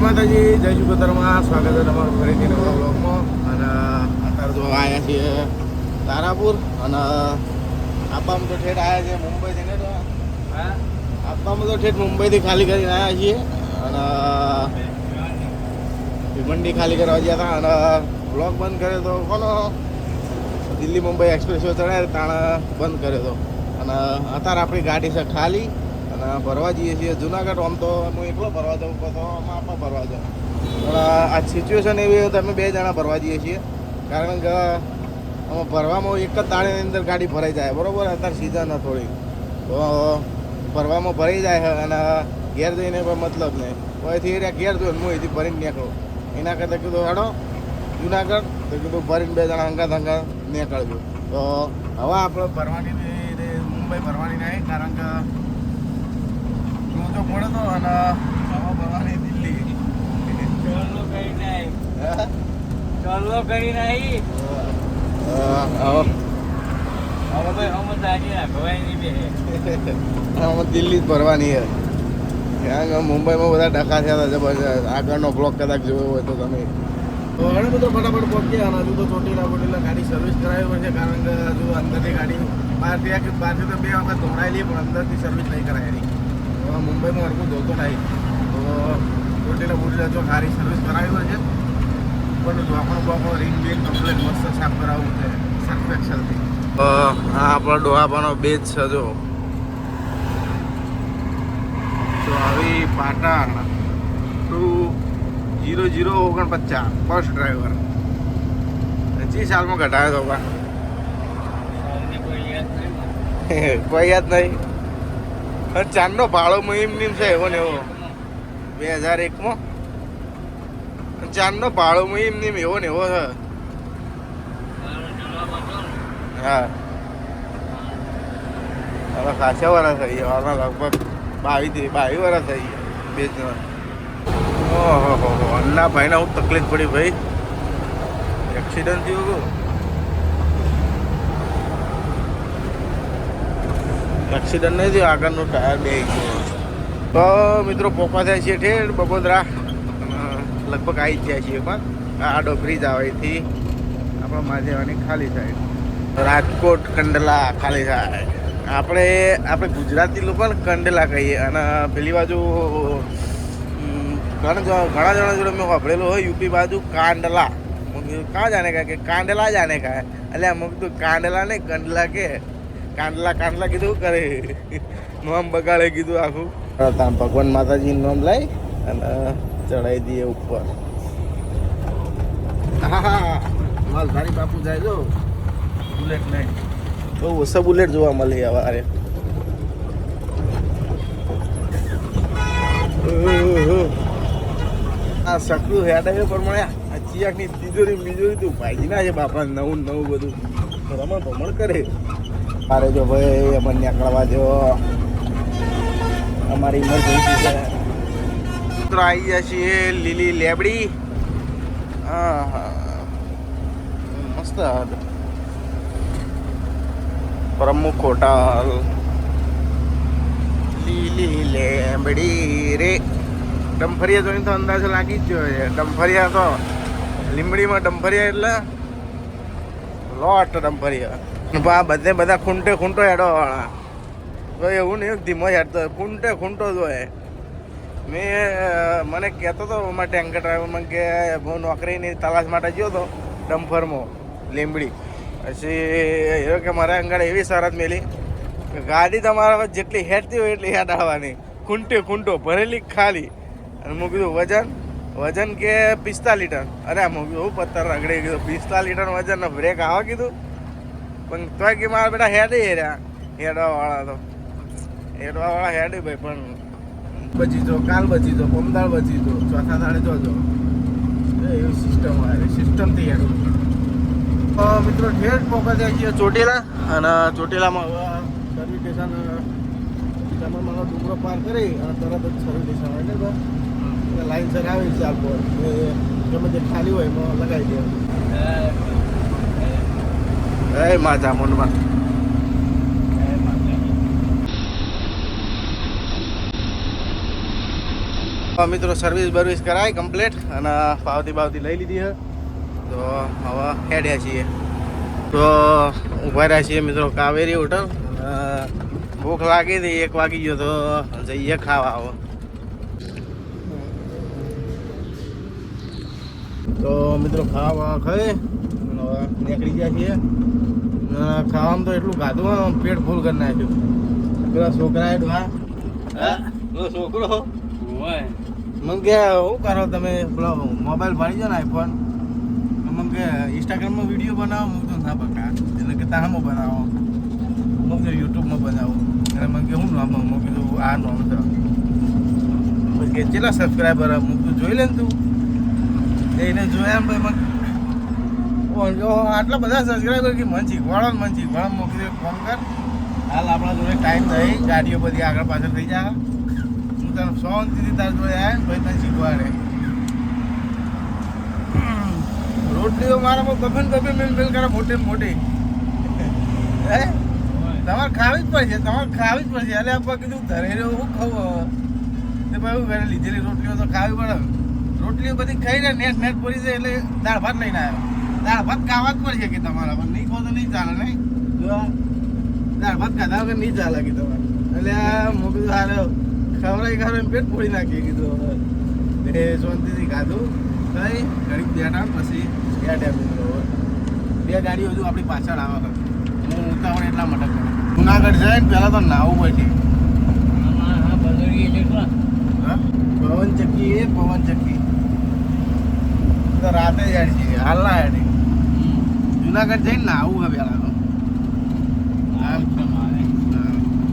માતાજી, જય શુગોતરમાં સ્વાગત છે તમારું ફરીથી નવા બ્લોગમાં. અને અત્યારે તો આવ્યા છીએ તારાપુર અને આપામાં તો ઠેઠ આવ્યા છે મુંબઈથી ને તો આપામાં તો ઠેઠ મુંબઈથી ખાલી કરીને આવ્યા છીએ અને ભીમંડી ખાલી કરવા ગયા હતા અને બ્લોગ બંધ કર્યો તો કોનો દિલ્હી મુંબઈ એક્સપ્રેસ ચડાય તાણે બંધ કર્યો હતો. અને અત્યારે આપણી ગાડી છે ખાલી અને ભરવા જઈએ છીએ જુનાગઢ. આમ તો હું એકલો ભરવા જાઉં તો આપા ભરવા જાઉં પણ આ સિચ્યુએશન એવી હોય તો અમે 2 જણા ભરવા જઈએ છીએ. કારણ કે ભરવામાં એક જ દાડાની અંદર ગાડી ભરાઈ જાય બરાબર. અત્યારે સિઝન થોડી તો ભરવામાં ભરાઈ જાય અને ઘેર જઈને કોઈ મતલબ નહીં. કોઈથી ઘેર જોઈને હું અહીંથી ભરીને નીકળું. એના કરતાં કીધું હેડો જુનાગઢ તો કીધું ભરીને 2 જણા હંગાત નીકળજો. તો હવે આપણે ભરવાની મુંબઈ ભરવાની નહીં કારણ કે તો પડે તો અને હવા ભરવાની દિલ્હી ચલો કરી નહીં ચલો કરી નહીં દિલ્હી જ ભરવાની છે. કારણ કે મુંબઈમાં બધા ડખા થયા હતા જબરજસ્ત. આગળનો બ્લોક કદાચ જોયો હોય તો તમે તો ઘણું બધું ફટાફટ પહોંચ્યા અને હજુ તો ચોટીલા ગાડી સર્વિસ કરાવી પડશે. કારણ કે હજુ અંદરથી ગાડી બહારથી તો 2 વખત ધોડાયેલી પણ અંદરથી સર્વિસ નહીં કરાયેલી. મુંબઈમાં હરકું જોતો થાય તો ચોટીલા જો સારી સર્વિસ કરાવી હોય છે પણ ડોહાણો બોહાણો રીંગ બેગ કમ્પ્લેટ મસ્ત સાફ કરાવવું છે સર્ફેક્સલથી. આ આપણો ડોહાપાનો બેજ છે જો તો આવી પાટણ 2049 ફર્સ્ટ ડ્રાઈવર 25 સાલમાં ઘટાયો તો કોઈ યાદ નહીં. ચાંદનો ભાડો એમ છે એવો ને એવો 2001માં ચાંદનો ભાડો એમ એવો ને એવો છે. હા હવે ખાસા વર્ષ થઈ ગયા લગભગ 22 વર્ષ થઈ ગયા બે જણા. ઓહો અન્ના ભાઈને હું તકલીફ પડી ભાઈ. એક્સિડન્ટ થયું ગયું. એક્સિડન્ટ નહીં થયું આગળનું ટાયર બે ગયું. તો મિત્રો પોપા થાય છે ઠેર બગોદરા લગભગ આવી જ જાય છીએ પણ આડો બ્રિજ આવે એથી આપણા માધેવાની ખાલી થાય. રાજકોટ કંડલા ખાલી થાય. આપણે ગુજરાતી લોકો કંડલા કહીએ અને પેલી બાજુ ઘણા જણા જોડે મેં વાપરેલું હોય યુપી બાજુ કાંડલા. કાં જાને કે કાંડલા જાને કા એટલે અમુક તો કાંડલા ને કંડલા કે કાંડલા કીધું કરે નોમ બગાડે કીધું આખું. ભગવાન માતાજીનું નામ લઈ અને ચડાવી દઈએ ઉપર. હા માલધારી બાપુ જાય જો બુલેટ નહીં બહુ ઓછા બુલેટ જોવા મળે હવે. અરે આ સકલું હેડાવે પ્રમાણે આ ચિયાકની તિજોરી તું ભાઈજી ના છે બાપા. નવું બધું રમણ કરે. અરે જો ભાઈ અમને નીકળવા જો અમારી ઇમરજન્સી છે. મિત્રો આવી ગયા છીએ લીલી લેબડી. હા મસ્ત પ્રમુખ હોટલ લીલી લેબડી રે. ડંફરિયા જોઈને તો અંદાજ લાગી જ ગયો છે. ડંફરિયા તો લીંબડીમાં ડંફરિયા એટલે લોટ ડંફરિયા. બધા ખૂંટો હેડો વાળા તો એવું નહીં ધીમો હેડતો ખૂંટો જ હોય. મને કહેતો હતો મારા ટેન્કર ડ્રાઈવરમાં કે હું નોકરીની તલાશ માટે ગયો હતો ડમ્ફરમાં લીંબડી. પછી એ કે મારા અંગાડે એવી શરત મેલી કે ગાડી તમારા જેટલી હેડતી હોય એટલી હેડ આવવાની. ખૂંટો ભરેલી ખાલી. અને હું કીધું વજન કે 45 લીટર. અરે હું કીધું પત્તર રગડી કીધું 45 લીટર વજન બ્રેક આવા કીધું. પણ તોય કે મારા બેટા હેડે રહ્યા હેડવાવાળા હેડે ભાઈ. પણ બચી જો કાલ બચી જો પમદાળ બચી જો ચોથા દાડે જોજો એવી સિસ્ટમ આવે. સિસ્ટમથી હેડું. મિત્રો ઠેઠ પોકા જાય છીએ ચોટીલા અને ચોટીલામાં હવે સર્વિસ સ્ટેશન મારો ડુંગરો પાર કરી અને તરત જ સર્વિસ સ્ટેશન એટલે લાઈન આવી છે આપો ગમે તે ખાલી હોય એમાં લગાવી દે. એ માતા મનમાં મિત્રો સર્વિસ બર્વિસ કરાય કમ્પ્લીટ અને પાવતી બાવતી લઈ લીધી છે તો હવે હેડ્યા છીએ તો ઊભા રહ્યા છીએ મિત્રો કાવેરી હોટલ ભૂખ લાગી હતી 1 વાગી ગયો તો જઈએ ખાવા આવો તો મિત્રો ખાવા ખાઈ નીકળી ગયા છીએ ખાવામાં તો એટલું ખાધું પેટ ફૂલ કરી નાખ્યું પેલા છોકરાએ ડોહા છોકરો મને કે શું કરો તમે પેલો મોબાઈલ ભાડી જાઓ ને આઈફોન મને કે ઇન્સ્ટાગ્રામમાં વિડીયો બનાવો હું તો ના બકા એટલે કે તારામાં બનાવો હું તો યુટ્યુબમાં બનાવો અને મને કે હું નામ હું કીધું આ નામ છે પછી કે કેટલા સબસ્ક્રાઈબર હું તું જોઈ લે ને તું એને જોયા ભાઈ મને આટલા બધા સબસ્ક્રાઈબર કે મન શીખવાડો ને મન શીખવાડો મોકલી ફોન કર હાલ આપણા જોડે ટાઈમ થઈ ગાડીઓ બધી આગળ પાછળ થઈ જાય હું તને શાંતિથી તાર જોડે આવે ને ભાઈ તને શીખવાડે રોટલીઓ મારામાં બફન મિલ કરે મોટી મોટી હે તમારે ખાવી જ પડશે એટલે આપણે કીધું ધરે રહ્યો હું ખાવું તે ભાઈ ઘરે લીધેલી રોટલીઓ તો ખાવી પડે રોટલીઓ બધી ખાઈ ને નેટ પડી જાય એટલે દાળ ભાત લઈને આવ્યો દાળ ભાત ખાવા જ પડશે કે તમારા પણ નહીં ખાવ તો નહીં ચાલે નહીં જો દાળ ભાત ખાધા વગર નહીં ચાલે કે તમારે એટલે હું કીધું હારે ખવડાવી પેટ ફોડી નાખીએ કીધું એ શાંતિથી ખાધું કઈ ઘડીક બેઠા પછી બે ગાડીઓ હજુ આપણી પાછળ આવે હું ઉતાવળ એટલા માટે કરું જુનાગઢ જાય ને પહેલાં તો નાવું પડશે પવન ચક્કી તો રાતે જ હેડ છે હાલ ના હેડી જુનાગઢ જઈને નાવું હવે પહેલાં તો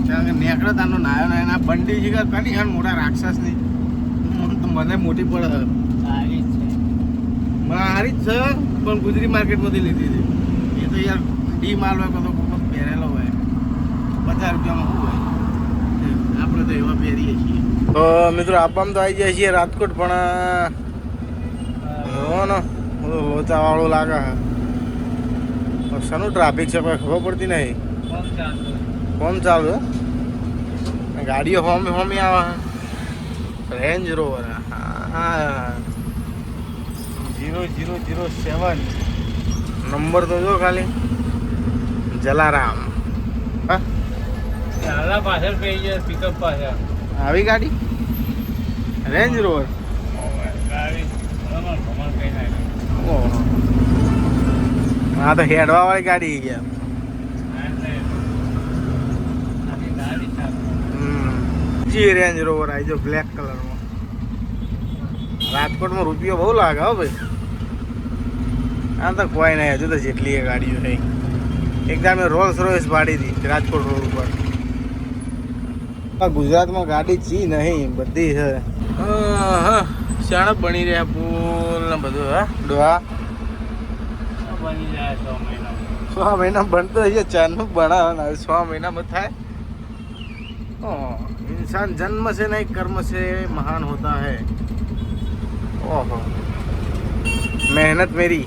કારણ કે નેકળે તાનો નાયો ને એના બંડી છે કની યાર મોટા રાક્ષસની તો મને મોટી પડે હારી જ છે પણ ગુજરી માર્કેટમાંથી લીધી હતી એ તો યાર ડી માલ હોય બધો કોઈ પહેરેલો હોય 50 રૂપિયામાં શું હોય આપણે તો એવા પહેરીએ છીએ તો મિત્રો આપવામાં તો આવી જાય છીએ રાજકોટ પણ ને લોચાવાળું લાગે શાનું ટ્રાફિક છે કોઈ ખબર પડતી નહીં કોમ ચાલુ ગાડીઓ હોમી આવે રેન્જ રોવર હા 0007 નંબર તો જો ખાલી જલારામ હા પાછળ પડી જાય પિકઅપ પાછળ આવી ગાડી રેન્જ રોવર હા તો હેડવા વાળી ગાડી ગયા જી રેન્જ રોવર આવી જો બ્લેક કલરમાં રાજકોટમાં રૂપિયો બહુ લાગે હો ભાઈ આ તો કોઈ નહીં હજુ તો જેટલી ગાડીઓ થઈ એકદમ રોલ્સ રોયસ ભાડી હતી રાજકોટ રોડ ઉપર ગુજરાતમાં ગાડી ચી નહીં બધી છે શાણપ બની રહ્યા પુલ ને બધું હા ડોહા બની જાય 6 મહિના 6 મહિના બનતો હશે ચારનું બનાવવાનું 6 મહિનામાં થાય इंसान जन्म से नहीं कर्म से महान होता है ओहो मेहनत मेरी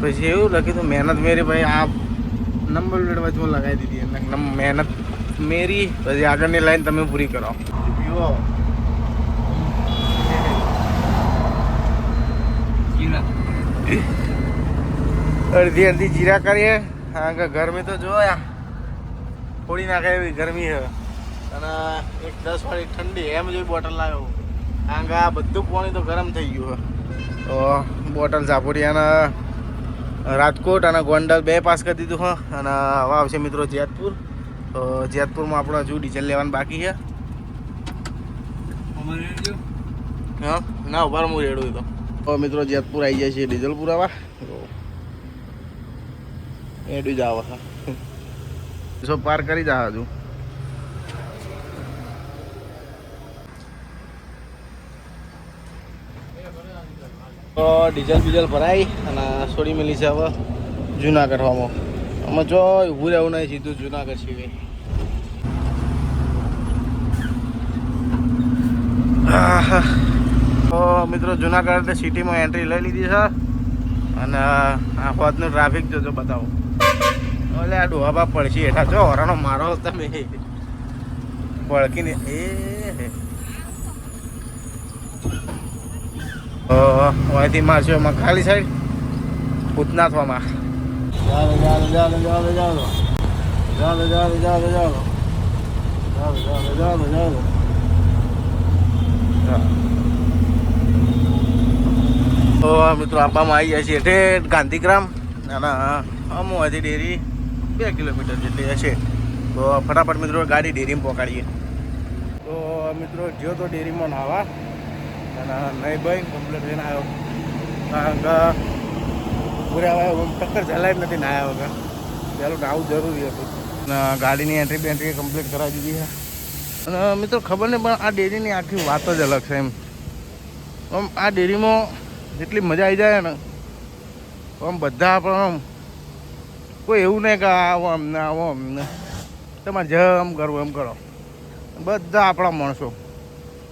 પછી એવું લખ્યું તો મહેનત મેરી ભાઈ આ નંબર પ્લેટ વચમાં લગાવી દીધી મહેનત મેરી પછી આગળની લાઈન તમે પૂરી કરો પીવો અડધી જીરા કરીએ કારણ કે ગરમી તો જો ફોડી નાખે એવી ગરમી છે અને એક 10 વાળી ઠંડી એમ જોઈ બોટલ લાવ્યો કારણ કે આ બધું પાણી તો ગરમ થઈ ગયું તો બોટલ ઝાપુરિયાના રાજકોટ અને ગોંડલ 2 પાસ કરી દીધું હા અને હવે આવશે મિત્રો જેતપુર તો જેતપુરમાં આપણે હજુ ડીઝલ લેવાનું બાકી છે હા ના ઉભા હું રેડું તો મિત્રો જેતપુર આવી જાય છે ડીઝલ પુરાવા એડું જ આવે છે પાર કરી જા હજુ તો ડીઝલ બીઝલ ભરાઈ અને છોડી મેલી છે હવે જુનાગઢ હવામાં અમે જો ઊભું રહેવું નહીં સીધું જુનાગઢ સિવાય તો મિત્રો જુનાગઢ સિટીમાં એન્ટ્રી લઈ લીધી છે અને આ હોદનું ટ્રાફિક જોજો બતાવો એટલે આ ડોહાબા પડશે હેઠા જો હરાનો મારો તમે પડકીને એ અહીંથી મારશું એમાં ખાલી સાઈડ પૂતના થવામાં તો મિત્રો આપવામાં આવી જાય છે ઠેઠ ગાંધીગ્રામ અને અમુવાથી ડેરી 2 કિલોમીટર જેટલી હશે. તો ફટાફટ મિત્રો ગાડી ડેરીમાં પહોંચાડીએ. તો મિત્રો જો તો ડેરીમાં નાવા અને નહીં ભાઈ કમ્પ્લીટ થઈને આવ્યો કારણ કે પૂરા ટક્કર ઝલાય જ નથી નાયા વગર. પહેલું નાવું જરૂરી હતું અને ગાડીની એન્ટ્રી બેન્ટ્રી કમ્પ્લીટ કરાવી દીધી છે. અને મિત્રો ખબર નહીં પણ આ ડેરીની આખી વાત જ અલગ છે એમ. આમ આ ડેરીમાં જેટલી મજા આવી જાય ને આમ બધા આપણે આમ કોઈ એવું નહીં કે આવો અમને આવો અમને તમારે જેમ કરવું એમ કરો. બધા આપણા માણસો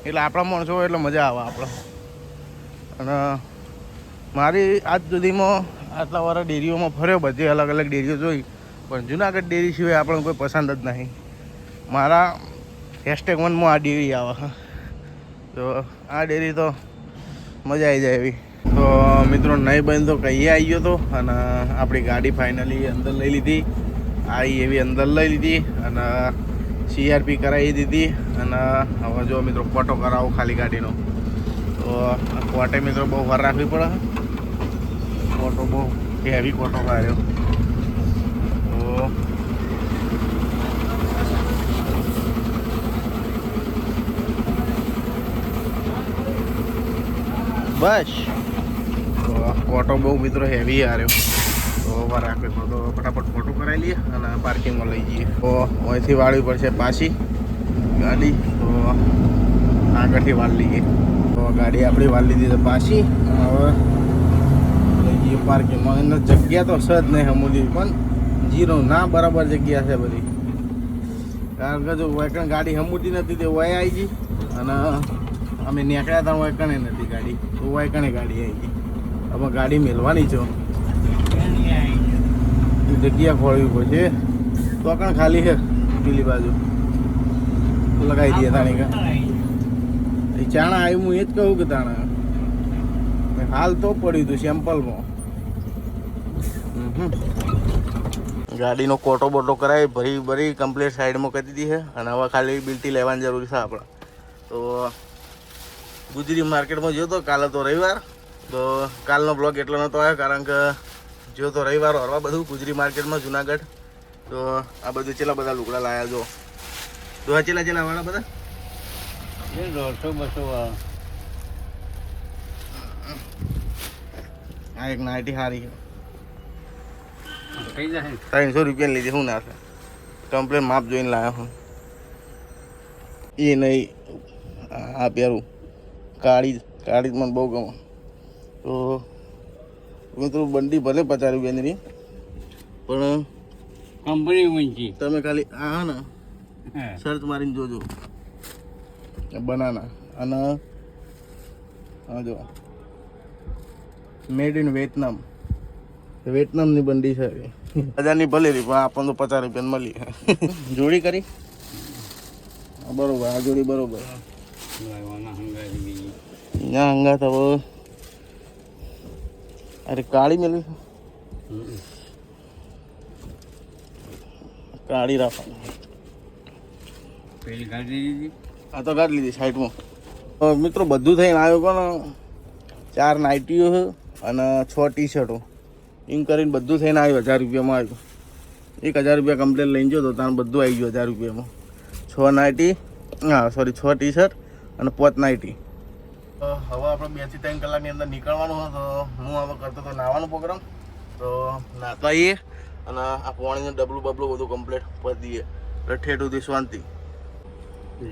એટલે આપણા માણસો હોય એટલે મજા આવે આપણે. અને મારી આજ સુધીમાં આટલા વાર ડેરીઓમાં ફર્યો, બધી અલગ અલગ ડેરીઓ જોઈ, પણ જુનાગઢ ડેરી સિવાય આપણને કોઈ પસંદ જ નહીં. મારા #1માં આ ડેરી આવે. તો આ ડેરી તો મજા આવી જાય એવી. તો મિત્રો નહીં બંધ તો કહીએ આવી ગયો હતો અને આપણી ગાડી ફાઇનલી અંદર લઈ લીધી. આવી એવી અંદર લઈ લીધી અને CRP કરાવી દીધી. અને હવે જો મિત્રો ફોટો કરાવો ખાલી ગાડીનો. તો આ કોટે મિત્રો બહુ વાર રાખવી પડે. ફોટો બહુ હેવી ફોટો કાઢ્યો. તો બસ ફોટો બહુ મિત્રો હેવી આવ્યો. તો વાર રાખવી પડે. તો ફટાફટ ફોટો કરાવી લઈએ અને પાર્કિંગમાં લઈ જઈએ. તો અહીંથી વાળવી પડશે પાછી ગાડી. તો આગળથી વાળ લઈએ. તો ગાડી આપણી વાળ લીધી તો પાછી હવે લઈ જઈએ પાર્કિંગમાં. એનો જગ્યા તો છે જ નહીં હમુદી, પણ જીરો ના બરાબર જગ્યા છે બધી. કારણ કે જો વૈકણ ગાડી હમુતી નથી તે વય આવી ગઈ અને અમે નીકળ્યા હતા વૈકણે નથી ગાડી, તો વૈકણે ગાડી આવી ગઈ. હવે ગાડી મેળવાની છો જગ્યા ખોળવી પડશે. તો કણ ખાલી છે પેલી બાજુ લગાવી દઈએ તાણી કા ચાણા આવ્યું. હું એ જ કહું કે તાણા હાલ તો પડ્યું હતું સેમ્પલમાં. ગાડીનો કોટો બોટો કરાવી ભરી કમ્પ્લીટ સાઈડમાં કરી દીધી છે. અને હવે ખાલી બિલ્ટી લેવાની જરૂર છે આપણે. તો ગુજરી માર્કેટમાં ગયો તો કાલે, તો રવિવાર, તો કાલનો બ્લોગ એટલો નહોતો આવ્યો કારણ કે જો તો રવિવાર હરવા બધું ગુજરી માર્કેટમાં જુનાગઢ. તો આ બધું ચેલા બધા લુગડા લાયા જો. તો આ ચેલા વાળા બધા 150-200. આ એક નાઇટી સારી છે, થઈ જાય 300 રૂપિયાની લીધી. શું ના છે કમ્પ્લેન માપ જોઈને લાવ્યો હું. એ નહીં આ પહેરું કાળી મને બહુ ગમે. તો મિત્રો બંડી ભલે 50 રૂપિયાની રહી, પણ કંપની ઊંચી. તમે ખાલી આ ને સર્ચ મારીને જોજો બનાના. અને હા જો મેડ ઇન વિયેતનામની બંડી છે. 1000ની ભલે રહી પણ આપણને તો 50 રૂપિયાની મળી. જોડી કરી બરોબર. આ જોડી બરોબર. ના હંગા તો અરે કાળી મેળવી કાળી રાખવાની. પેલી ગાડી દીધી આ તો કાઢી લીધી સાઈડમાં. મિત્રો બધું થઈને આવ્યો કોણ 4 નાઇટીઓ છે અને 6 ટી-શર્ટો એમ કરીને બધું થઈને આવ્યું 1000 રૂપિયામાં આવ્યું. 1000 રૂપિયા કમ્પ્લેન લઈને જો તો તારે બધું આવી ગયું 1000 રૂપિયામાં. 6 નાઇટી, હા સોરી 6 ટી-શર્ટ અને 5 નાઇટી. હવે આપણે 2 થી 3 કલાકની અંદર નીકળવાનું હોય. તો હું હવે કરતો તો નાવાનો પ્રોગ્રામ. તો નાતા આવીએ અને આ પાણીનું ડબલું બબલું બધું કમ્પ્લીટ કરી દઈએ. ઠેઠ સુધી શાંતિ.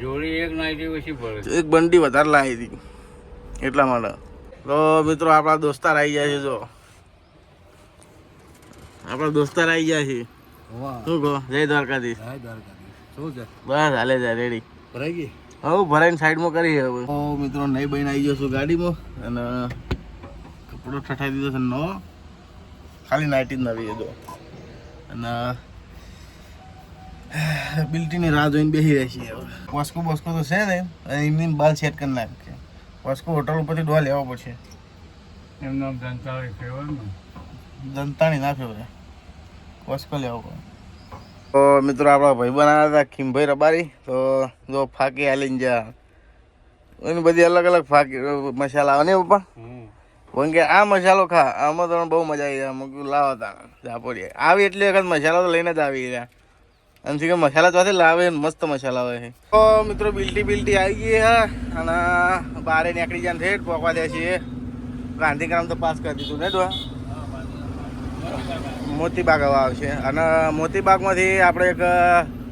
જોડી એક નાઈટી ઓછી પડે. એક બંડી વધારે લાવી હતી એટલા માટે. તો મિત્રો આપણા દોસ્તાર આવી ગયા છે. જો આપણા દોસ્તાર આવી ગયા છે. શું કહો? જય દ્વારકાધીશ. બસ હાલે જાય રેડી ભરાઈ ગઈ. હવે ભરાઈને સાઈડમાં કરી. હવે મિત્રો નહીં બહીને આવી ગયો છું ગાડીમાં અને કપડો ઠઠાઈ દીધો છે નવો. ખાલી નાઇટી જ નવી જો. અને બિલ્ટીની રાહ જોઈને બેસી રહી છીએ. હવે બોસ્કો તો છે ને એમની બાલ સેટ કરી નાખે. વાસ્કો હોટલ ઉપરથી ડોહા લેવા પડશે. એમનું નામ જનતા કહેવાનું. દંતાણી ના ફેવરે વાસ્કો લેવો પડે. તો મિત્રો આપણા ભાઈ બનાવ્યા હતા ખીમભાઈ રબારી. તો જો ફાકી હાલીને જા એની બધી અલગ અલગ ફાકી મસાલા આવે ને પપ્પા. વન કે આ મસાલો ખા, આમાં તો બહુ મજા આવી જાય. અમુક લાવો તા જાપોડી આવી એટલી વખત મસાલો તો લઈને જ આવી રહ્યા. એમથી કે મસાલા ચોથી લાવે મસ્ત મસાલા આવે છે. તો મિત્રો બિલ્ટી આવી ગઈ હે અને બારે નીકળી જાય ઠેઠ પોકવા દે છીએ. ગાંધીગ્રામ તો પાસ કરી દીધું ને ડોહા. મોતીબાગ હવે આવશે અને મોતીબાગમાંથી આપણે એક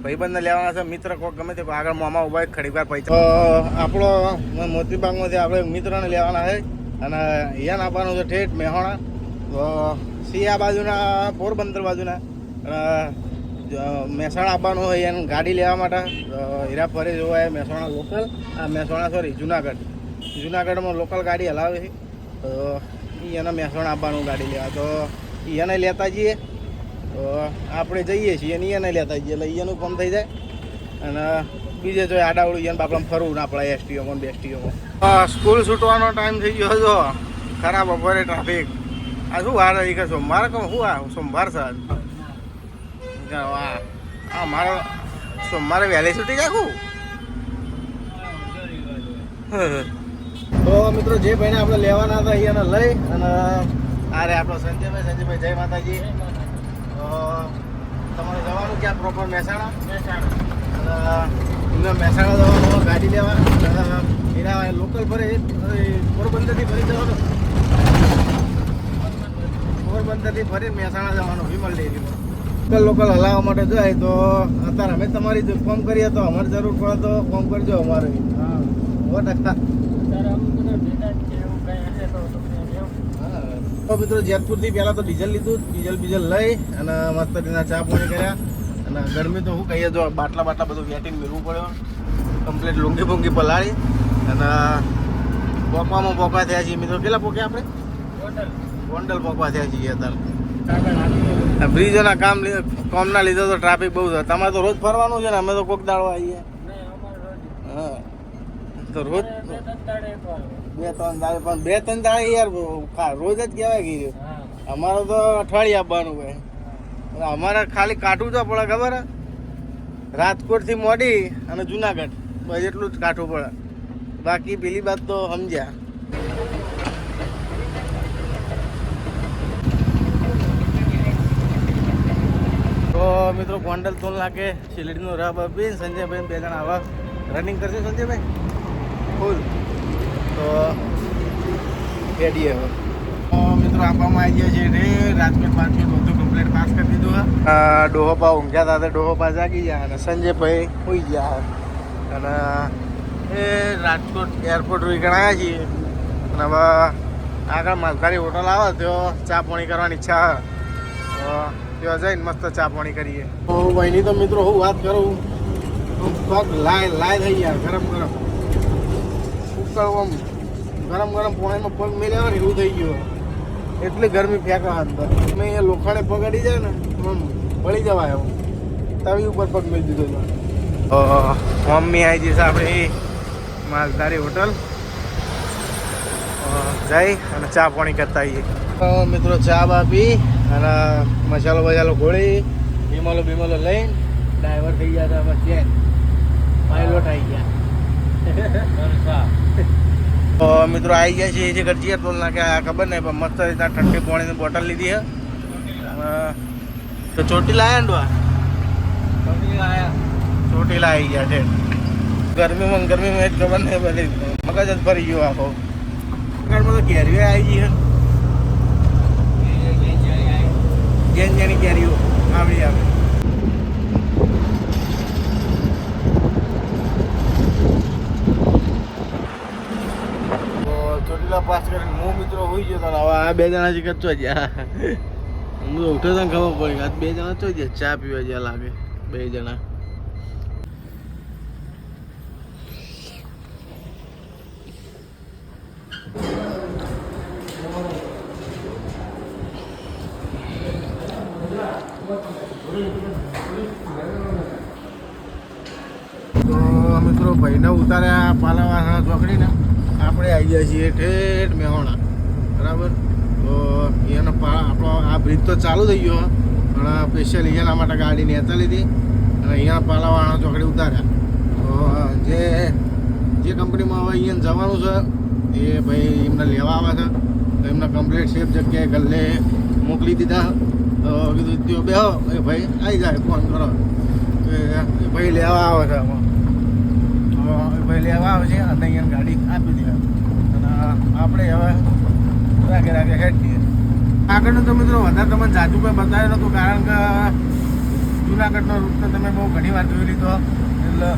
ભાઈબંધને લેવાના છે. મિત્ર કોક ગમે તે આગળ મોમાં ઉભા ખડી વાર પૈસા. તો આપણો મોતીબાગમાંથી આપણે એક મિત્રને લેવાના છે અને અહીંયા આપવાનું છે ઠેઠ મહેસાણા. તો સિયા બાજુના પોરબંદર બાજુના મહેસાણા આપવાનું હોય એને ગાડી લેવા માટે. હીરા ફરી જોવાય મહેસાણા લોકલ, મહેસાણા સોરી જુનાગઢમાં લોકલ ગાડી હલાવે છે. તો એના મહેસાણા આપવાનું ગાડી લેવા. તો એને લેતા જઈએ તો આપણે જઈએ છીએ અને એને લેતા જઈએ એટલે એનું કામ થઈ જાય. અને બીજે જો આડાવડું એને બાપડા ફરવું ના પડે એસટીઓમાં બેસટીઓમાં. સ્કૂલ છૂટવાનો ટાઈમ થઈ ગયો હતો. ખરાબ બપોરે ટ્રાફિક. આ શું વાર આવી કે સોમવાર કહું શું આ સોમવાર છે આ મારે સોમવારે વહેલી છૂટી જાખું. તો મિત્રો જે ભાઈને આપણે લેવાના હતા અહીંયાને લઈ અને અરે આપણો સંજયભાઈ જય માતાજી. તો તમારે જવાનું ક્યાં પ્રોપર મહેસાણા અને મહેસાણા જવાનું ગાડી લેવા એના લોકલ ફરે પોરબંદરથી ફરી જવાનું. પોરબંદરથી ફરી મહેસાણા જવાનું વિમલ ડેરીમાં લોકલ હલાવવા માટે જાય. તો અત્યારે અમે તમારી ફોન કરીએ તો અમારે જરૂર પડે તો ફોન કરજો અમારે. હા 100%. તો મિત્રો જેતપુરથી પહેલાં તો ડીઝલ લીધું. ડીઝલ લઈ અને મસ્ત રીતના ચા પાણી કર્યા. અને ગરમી તો શું કહીએ, જો બાટલા બધું વેટીને મેળવું પડ્યો. કમ્પ્લીટ લુંગી ફૂંગી પલાળી અને પોકવા થયા છીએ મિત્રો. કેટલા પોક્યા આપણે? ગોંડલ પોકવા થયા છીએ અત્યારે. બ્રિજોના કામના લીધે તો ટ્રાફિક બહુ છે. તમારે તો રોજ ફરવાનું છે ને, અમે તો કોક દાડો આવીએ. હા તો રોજ 2-3 દાડે પણ 2-3 દાડે યાર રોજ જ કહેવાય ગયું. અમારે તો અઠવાડિયે આપવાનું હોય. અમારે ખાલી કાઠું તો પડે ખબર હે, રાજકોટથી મોડી અને જુનાગઢ બસ એટલું જ કાઠું પડે. બાકી પેલી વાત તો સમજ્યા. તો મિત્રો ગોંડલ તોલ નાખે શિલડીનો રાહ આપી સંજયભાઈ 2 જણા આવા રનિંગ કરશે. સંજયભાઈ ફૂલ તો રેડી હવે. મિત્રો આપવામાં આવી ગયા છે રે રાજકોટ બધું કમ્પ્લીટ પાસ કરી દીધું હા. ડોહોપા ઊંઘ્યા હતા, ડોહોપા જાગી ગયા અને સંજયભાઈ હોઈ ગયા. અને એ રાજકોટ એરપોર્ટ ગણાયા છીએ અને હવે આગળ માલધારી હોટલ આવે તો ચા પાણી કરવાની ઈચ્છા તો ત્યાં જઈને મસ્ત ચા પાણી કરીએ. તો ભાઈની તો મિત્રો હું વાત કરું પગ લાય થઈ ગયા ગરમ ઉકળવા ગરમ પાણીમાં પગ મેળ્યા ને એવું થઈ ગયું. એટલી ગરમી ફેંકા અંદર મેં એ લોખંડે પગ અડી જાય ને આમ પડી જવાય. એમ તવી ઉપર પગ મેળી દીધો. મમ્મી આવી જશે આપણી માલધારી હોટલ જઈ અને ચા પાણી કરતા આવીએ. મિત્રો ચા બા પી અને મસાલો ગોળી બીમલો લઈને ડ્રાઈવર થઈ ગયા હતા. બસ ચેન પાયલોટ આવી ગયા. તો મિત્રો આવી ગયા છે જે ગરજીયા ટોલ નાખે ખબર નહીં પણ મસ્ત રીતના ઠંડી પાણીની બોટલ લીધી છે. તો ચોટીલા આવ્યા ચોટીલા આવી ગયા છે. ગરમીમાં જ ખબર નહીં બધી મગજ જ ભરી ગયો આખો. આગળમાં તો કેરીઓ આવી ગઈ છે જેની કેરીઓ આવડી આવે. ચોટીલા પાસ કરીને હું મિત્રો હોઈ ગયો. હવે આ 2 જણા જ કચ્ચો ગયા. હું ઉઠો તો ખબર પડી આ 2 જણા ચો ગયા ચા પીવા જ્યાં લાગે 2 જણા. તો મિત્રો ભાઈને ઉતાર્યા પાલાવા ચોકડીને આપણે આવી ગયા છીએ ઠેઠ મેહોણા, બરાબર. તો એનો આપણો આ બ્રિજ તો ચાલુ થઈ ગયો, પણ સ્પેશિયલ એના માટે ગાડી નેતા લીધી અને અહીંયા પાલાવાળા ચોકડી ઉતાર્યા. તો જે કંપનીમાં હવે અહીંયા જવાનું છે એ ભાઈ એમને લેવા આવે છે. તો એમને કમ્પ્લીટ સેફ જગ્યાએ ગલ્લે મોકલી દીધા. તો કીધું ત્યાં બેહો, એ ભાઈ આવી જાય, ફોન કરો. એ ભાઈ લેવા આવે છે આમાં. એ ભાઈ લેવા આવે છે અને અહીંયા ગાડી આપી દે અને આપણે હવે રાગે હેડ દઈએ. આગળનું તો મિત્રો વધારે તમને જાજુ કંઈ બતાવ્યું નહોતું, કારણ કે જુનાગઢનો રૂટ તો તમે બહુ ઘણી વાર જોઈ લીધો, એટલે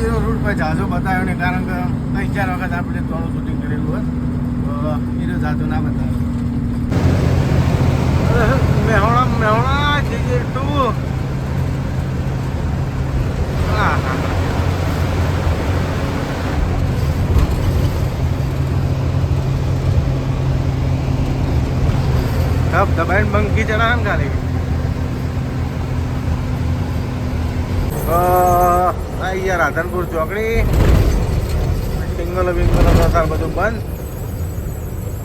એનો રૂટ કોઈ જાજો બતાવ્યો નહીં, કારણ કે 3-4 વખત આપણે થોડું શૂટિંગ કરેલું હોય, તો એનો જાજો ના બતાવ્યો. મેહોણા GJ2. હા હા, દબાઈને બંકી ચડાવે ને ખાલી. આવી ગયા રાધનપુર ચોકડી. સિંગલો બિંગલો અત્યારે બધું બંધ,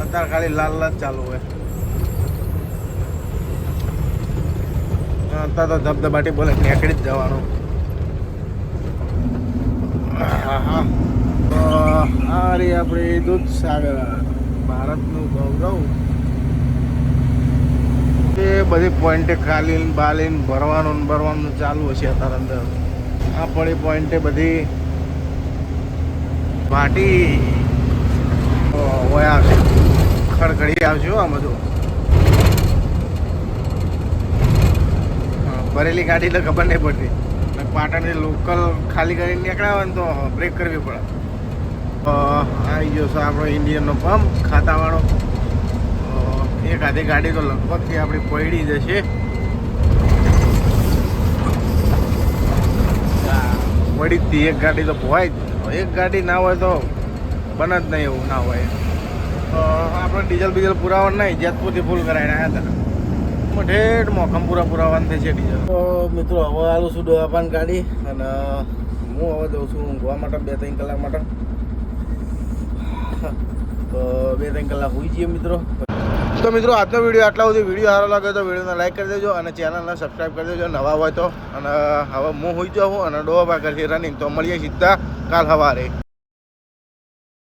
અત્યારે ખાલી લાલ લાલ ચાલુ હોય. અત્યારે તો ધબધબાટી બોલે નીકળી જ જવાનું. આ રહી આપણી દૂધસાગર, ભારતનું ગૌરવ. એ બધી પોઈન્ટે ખાલી બાલીને ભરવાનું ચાલુ હશે અત્યારે અંદર. આ પડી પોઈન્ટે બધી વાટી હોય આવશે, ખડખડી આવશે આ બધું. ભરેલી ગાડી તો ખબર નહીં પડતી. પાટણની લોકલ ખાલી કરીને નીકળ્યા હોય ને તો બ્રેક કરવી પડે. આવી ગયો છે આપણો ઇન્ડિયનનો પંપ ખાતાવાળો. એક આધી ગાડી તો લગભગથી આપણી પડી જશે. પડી હતી એક ગાડી તો હોય જ. એક ગાડી ના હોય તો બને જ નહીં, એવું ના હોય. આપણે ડીઝલ બીઝલ પુરાવાનું નહીં, જેતપુરથી ફૂલ કરાવીને આવ્યા હતા. ઠેઠ મોખમપુરા પુરાવાનું થશે ડીઝલ. તો મિત્રો હવે આલું છું દવાપાન ગાડી અને હું હવે જઉં છું ઊંઘવા માટે 2-3 કલાક માટે. તો 2-3 કલાક હોઈ જઈએ મિત્રો. તો મિત્રો આજનો વિડીયો આટલા સુધી. વિડીયો સારો લાગે તો વિડીયોને લાઈક કરી દેજો અને ચેનલને સબસ્ક્રાઈબ કરી દેજો નવા હોય તો. અને હવે હું હોઈ જાઉં અને ડોબા કરશે રનિંગ. તો મળીએ સીધા કાલ સવારે.